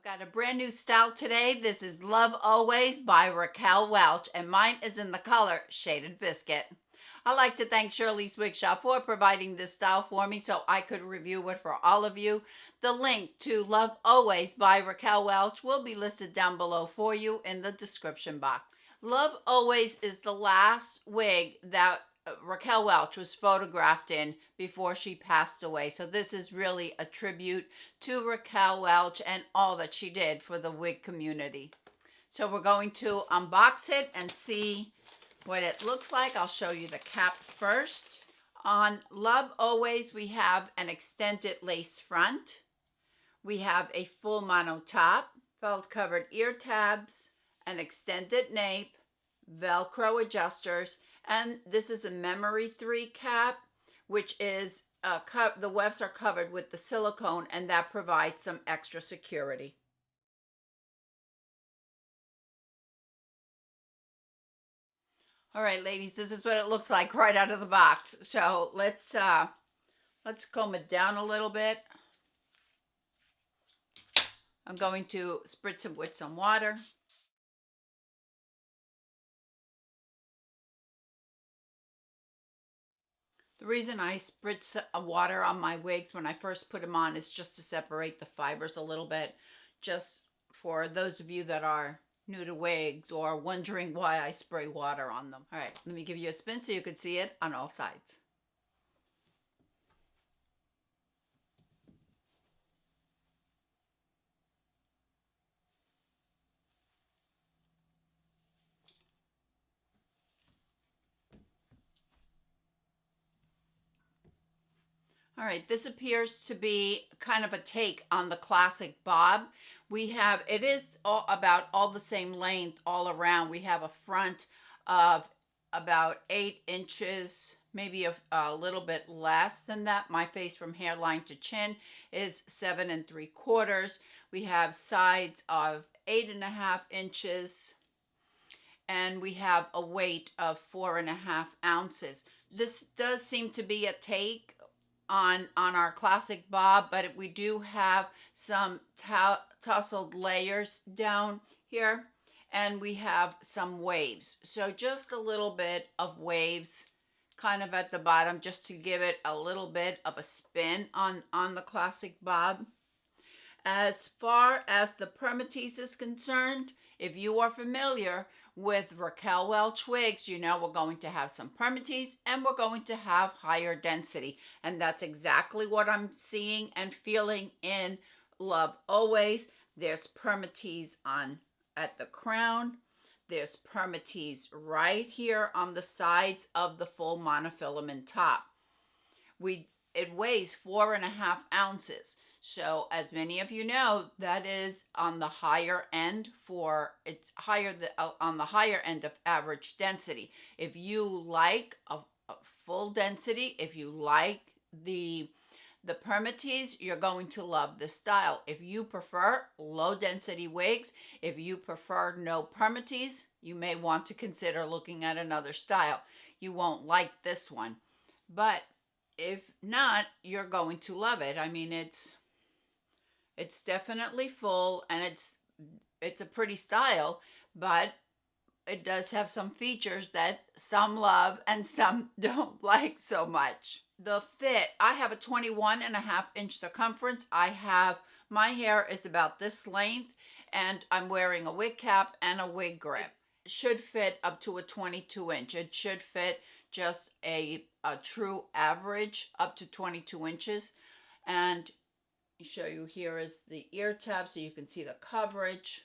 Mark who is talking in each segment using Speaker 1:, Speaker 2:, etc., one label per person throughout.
Speaker 1: Got a brand new style today. This is Love Always by Raquel Welch, and mine is in the color Shaded Biscuit. I'd like to thank Shirley's Wig Shop for providing this style for me so I could review it for all of you. The link to Love Always by Raquel Welch will be listed down below for you in the description box. Love Always is the last wig that Raquel Welch was photographed in before she passed away. So this is really a tribute to Raquel Welch and all that she did for the wig community. So we're going to unbox it and see what it looks like. I'll show you the cap first. On Love Always, we have an extended lace front. We have a full mono top, felt covered ear tabs, an extended nape, Velcro adjusters, and this is a memory 3 cap, which is the wefts are covered with the silicone, and that provides some extra security. All right, ladies, this is what it looks like right out of the box. So let's comb it down a little bit. I'm going to spritz it with some water. The reason I spritz water on my wigs when I first put them on is just to separate the fibers a little bit, just for those of you that are new to wigs or wondering why I spray water on them. All right, let me give you a spin so you can see it on all sides. All right, this appears to be kind of a take on the classic bob. It is about all the same length all around. We have a front of about 8 inches, maybe a little bit less than that. My face from hairline to chin is 7 3/4. We have sides of 8.5 inches, and we have a weight of 4.5 ounces. This does seem to be a take on our classic bob, but we do have some tousled layers down here, and we have some waves. So just a little bit of waves kind of at the bottom, just to give it a little bit of a spin on the classic bob. As far as the permatease is concerned, if you are familiar with Raquel Welch wigs, you know we're going to have some permatease and we're going to have higher density. And that's exactly what I'm seeing and feeling in Love Always. There's permatease at the crown. There's permatease right here on the sides of the full monofilament top. It weighs 4.5 ounces. So as many of you know, that is on the higher end on the higher end of average density. If you like a full density, if you like the permatease, you're going to love this style. If you prefer low density wigs, if you prefer no permatease, you may want to consider looking at another style. You won't like this one, but if not, you're going to love it. I mean, it's definitely full, and it's a pretty style, but it does have some features that some love and some don't like so much. The fit, I have a 21.5 inch circumference. My hair is about this length, and I'm wearing a wig cap and a wig grip. It should fit up to a 22 inch. It should fit just a true average up to 22 inches. And show you, here is the ear tab so you can see the coverage.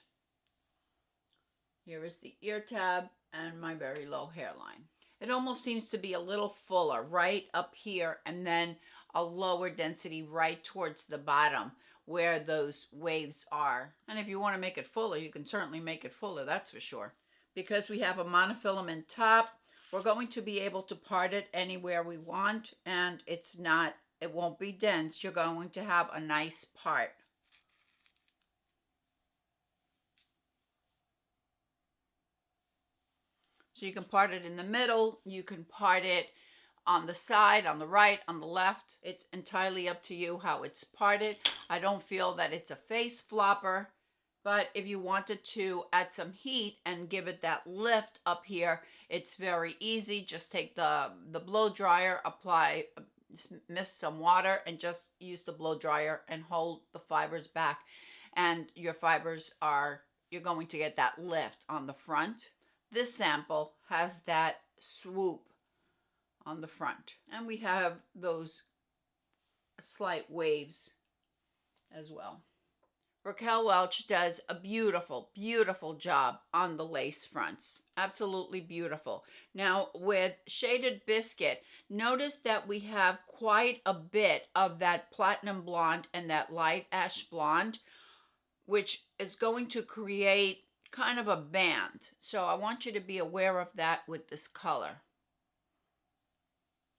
Speaker 1: Here is the ear tab and my very low hairline. It almost seems to be a little fuller right up here, and then a lower density right towards the bottom where those waves are. And if you want to make it fuller, you can certainly make it fuller, that's for sure. Because we have a monofilament top, we're going to be able to part it anywhere we want, and it won't be dense. You're going to have a nice part. So you can part it in the middle, you can part it on the side, on the right, on the left. It's entirely up to you how it's parted. I don't feel that it's a face flopper. But if you wanted to add some heat and give it that lift up here, it's very easy. Just take the blow dryer, apply, mist some water, and just use the blow dryer and hold the fibers back. And your fibers are, you're going to get that lift on the front. This sample has that swoop on the front. And we have those slight waves as well. Raquel Welch does a beautiful, beautiful job on the lace fronts. Absolutely beautiful. Now with Shaded Biscuit, notice that we have quite a bit of that platinum blonde and that light ash blonde, which is going to create kind of a band. So I want you to be aware of that with this color.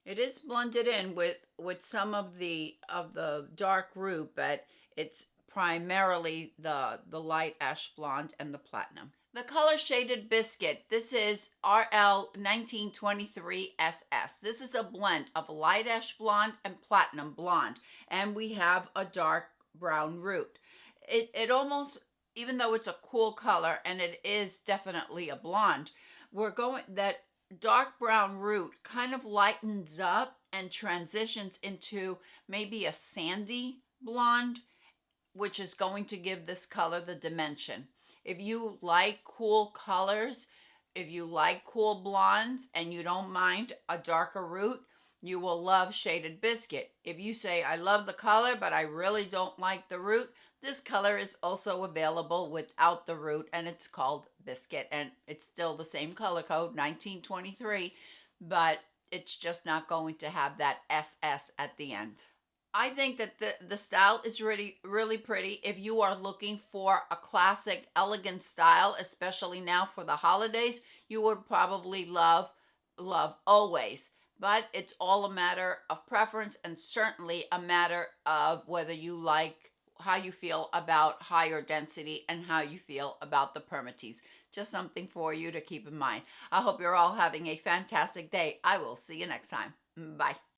Speaker 1: It is blended in with some of the dark root, but it's primarily the light ash blonde and the platinum. The color Shaded Biscuit, this is RL 1923SS. This is a blend of light ash blonde and platinum blonde, and we have a dark brown root. It almost, even though it's a cool color and it is definitely a blonde, that dark brown root kind of lightens up and transitions into maybe a sandy blonde, which is going to give this color the dimension. If you like cool colors, if you like cool blondes and you don't mind a darker root, you will love Shaded Biscuit. If you say, I love the color, but I really don't like the root, this color is also available without the root, and it's called Biscuit, and it's still the same color code, 1923, but it's just not going to have that SS at the end. I think that the style is really, really pretty. If you are looking for a classic, elegant style, especially now for the holidays, you would probably love Always. But it's all a matter of preference, and certainly a matter of whether you like, how you feel about higher density and how you feel about the permatease. Just something for you to keep in mind. I hope you're all having a fantastic day. I will see you next time. Bye.